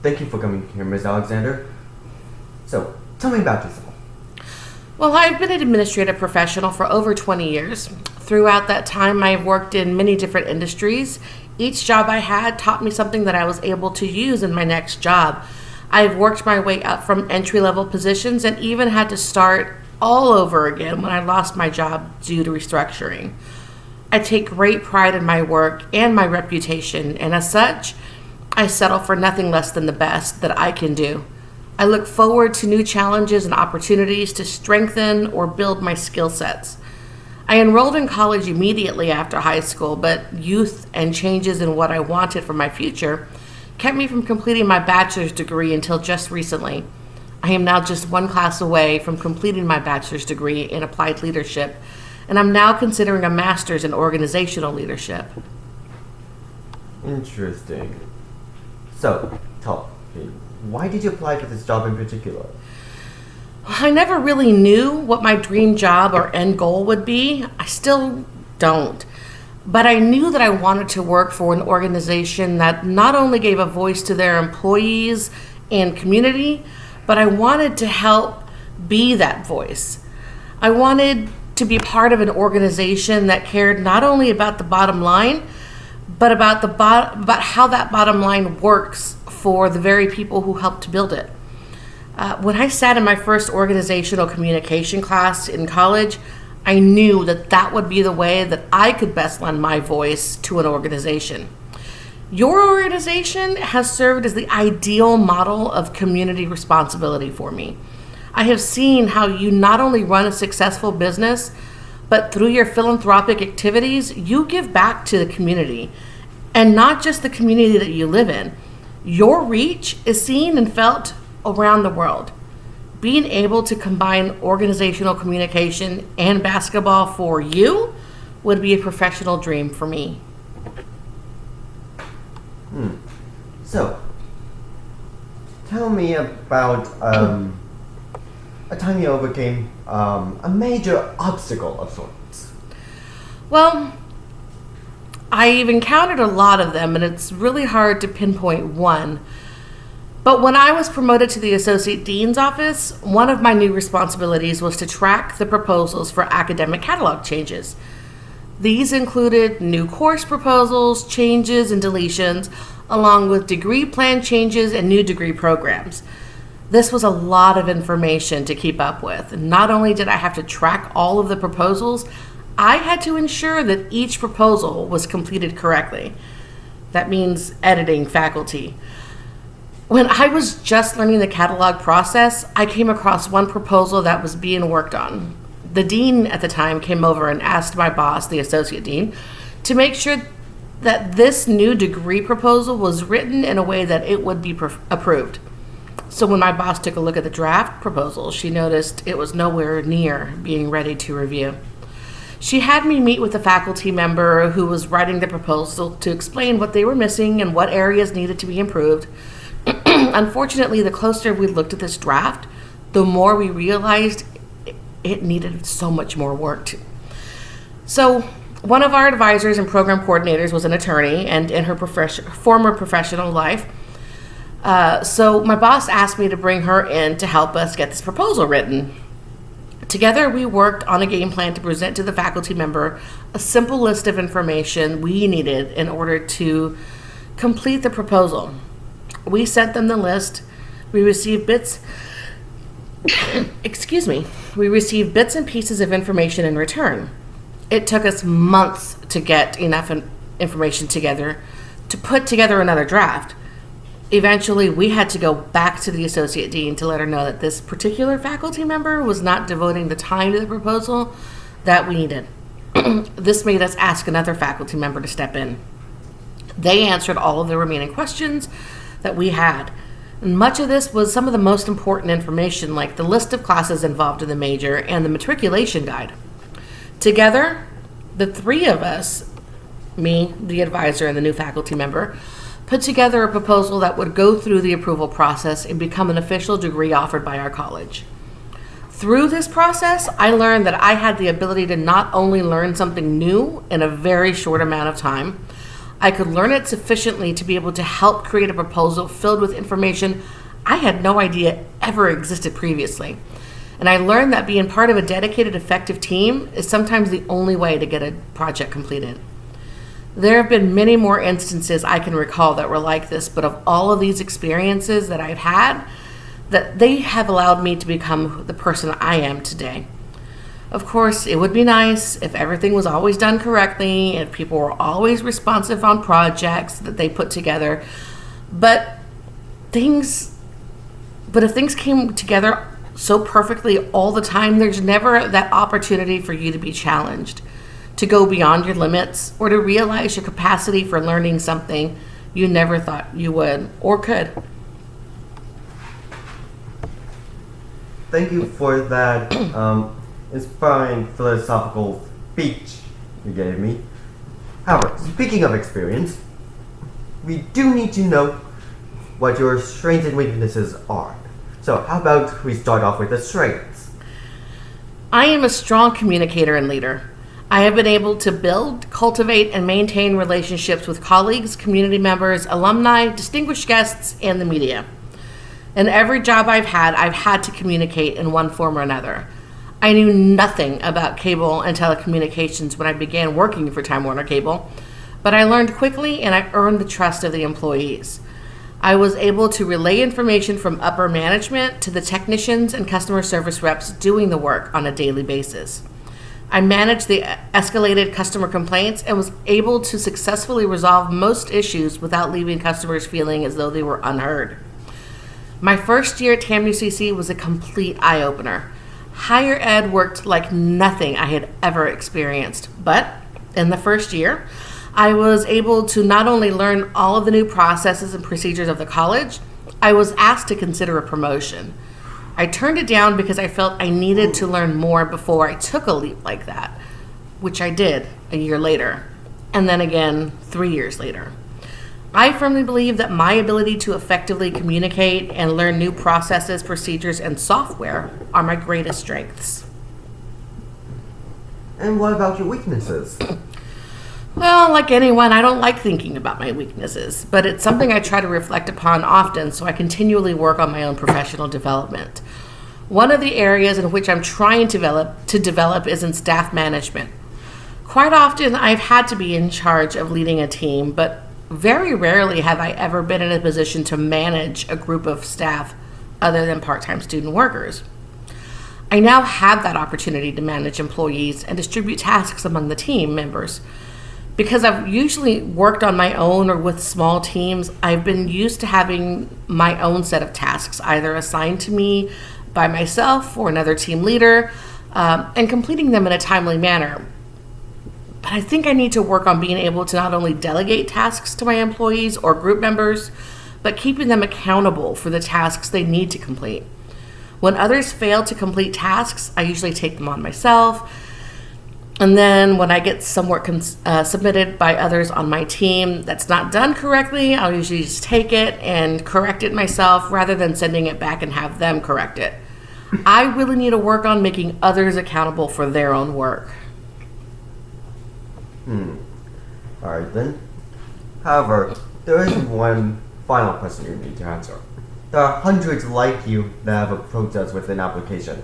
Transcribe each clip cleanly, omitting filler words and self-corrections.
Thank you for coming here, Ms. Alexander. So, tell me about yourself. Well, I've been an administrative professional for over 20 years. Throughout that time, I've worked in many different industries. Each job I had taught me something that I was able to use in my next job. I've worked my way up from entry-level positions and even had to start all over again when I lost my job due to restructuring. I take great pride in my work and my reputation, and as such, I settle for nothing less than the best that I can do. I look forward to new challenges and opportunities to strengthen or build my skill sets. I enrolled in college immediately after high school, but youth and changes in what I wanted for my future kept me from completing my bachelor's degree until just recently. I am now just one class away from completing my bachelor's degree in applied leadership, and I'm now considering a master's in organizational leadership. Interesting. So, tell me, why did you apply for this job in particular? I never really knew what my dream job or end goal would be. I still don't. But I knew that I wanted to work for an organization that not only gave a voice to their employees and community, but I wanted to help be that voice. I wanted to be part of an organization that cared not only about the bottom line, but about how that bottom line works for the very people who helped to build it. When I sat in my first organizational communication class in college, I knew that that would be the way that I could best lend my voice to an organization. Your organization has served as the ideal model of community responsibility for me. I have seen how you not only run a successful business, but through your philanthropic activities, you give back to the community, and not just the community that you live in. Your reach is seen and felt around the world. Being able to combine organizational communication and basketball for you would be a professional dream for me. So, tell me about a time you overcame a major obstacle of sorts. Well, I've encountered a lot of them, and it's really hard to pinpoint one. But when I was promoted to the Associate Dean's office, one of my new responsibilities was to track the proposals for academic catalog changes. These included new course proposals, changes, and deletions, along with degree plan changes and new degree programs. This was a lot of information to keep up with. Not only did I have to track all of the proposals, I had to ensure that each proposal was completed correctly. That means editing faculty. When I was just learning the catalog process, I came across one proposal that was being worked on. The dean at the time came over and asked my boss, the associate dean, to make sure that this new degree proposal was written in a way that it would be approved. So when my boss took a look at the draft proposal, she noticed it was nowhere near being ready to review. She had me meet with a faculty member who was writing the proposal to explain what they were missing and what areas needed to be improved. Unfortunately, the closer we looked at this draft, the more we realized it needed so much more work. So one of our advisors and program coordinators was an attorney and in her former professional life. So my boss asked me to bring her in to help us get this proposal written. Together, we worked on a game plan to present to the faculty member a simple list of information we needed in order to complete the proposal. We sent them the list. We received bits We received bits and pieces of information in return. It took us months to get enough information together to put together another draft. Eventually, we had to go back to the associate dean to let her know that this particular faculty member was not devoting the time to the proposal that we needed. This made us ask another faculty member to step in. They answered all of the remaining questions that we had. And much of this was some of the most important information, like the list of classes involved in the major and the matriculation guide. Together, the three of us, me, the advisor, and the new faculty member, put together a proposal that would go through the approval process and become an official degree offered by our college. Through this process, I learned that I had the ability to not only learn something new in a very short amount of time, I could learn it sufficiently to be able to help create a proposal filled with information I had no idea ever existed previously. And I learned that being part of a dedicated, effective team is sometimes the only way to get a project completed. There have been many more instances I can recall that were like this, but of all of these experiences that I've had, that they have allowed me to become the person I am today. Of course, it would be nice if everything was always done correctly, if people were always responsive on projects that they put together, but if things came together so perfectly all the time, there's never that opportunity for you to be challenged, to go beyond your limits, or to realize your capacity for learning something you never thought you would or could. Thank you for that inspiring philosophical speech you gave me. However, speaking of experience, we do need to know what your strengths and weaknesses are. So how about we start off with the strengths? I am a strong communicator and leader. I have been able to build, cultivate, and maintain relationships with colleagues, community members, alumni, distinguished guests, and the media. In every job I've had to communicate in one form or another. I knew nothing about cable and telecommunications when I began working for Time Warner Cable, but I learned quickly and I earned the trust of the employees. I was able to relay information from upper management to the technicians and customer service reps doing the work on a daily basis. I managed the escalated customer complaints and was able to successfully resolve most issues without leaving customers feeling as though they were unheard. My first year at TAMUCC was a complete eye-opener. Higher ed worked like nothing I had ever experienced, but in the first year, I was able to not only learn all of the new processes and procedures of the college, I was asked to consider a promotion. I turned it down because I felt I needed to learn more before I took a leap like that, which I did a year later, and then again 3 years later. I firmly believe that my ability to effectively communicate and learn new processes, procedures, and software are my greatest strengths. And what about your weaknesses? Well, like anyone, I don't like thinking about my weaknesses, but it's something I try to reflect upon often, so I continually work on my own professional development. One of the areas in which I'm trying to develop is in staff management. Quite often, I've had to be in charge of leading a team, but very rarely have I ever been in a position to manage a group of staff other than part-time student workers. I now have that opportunity to manage employees and distribute tasks among the team members. Because I've usually worked on my own or with small teams, I've been used to having my own set of tasks either assigned to me by myself or another team leader, and completing them in a timely manner. But I think I need to work on being able to not only delegate tasks to my employees or group members, but keeping them accountable for the tasks they need to complete. When others fail to complete tasks, I usually take them on myself. And then when I get some work submitted by others on my team that's not done correctly, I'll usually just take it and correct it myself rather than sending it back and have them correct it. I really need to work on making others accountable for their own work. Alright then. However, there is one final question you need to answer. There are hundreds like you that have approached us with an application.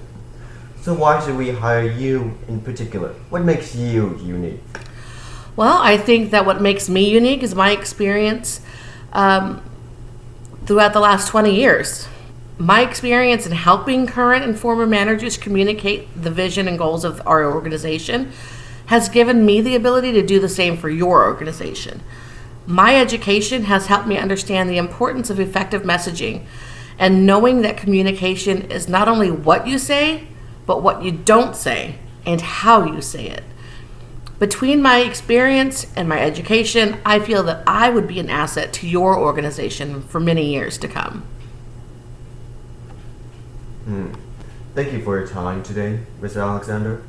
So why should we hire you in particular? What makes you unique? Well, I think that what makes me unique is my experience throughout the last 20 years. My experience in helping current and former managers communicate the vision and goals of our organization has given me the ability to do the same for your organization. My education has helped me understand the importance of effective messaging and knowing that communication is not only what you say, but what you don't say and how you say it. Between my experience and my education, I feel that I would be an asset to your organization for many years to come. Thank you for your time today, Mr. Alexander.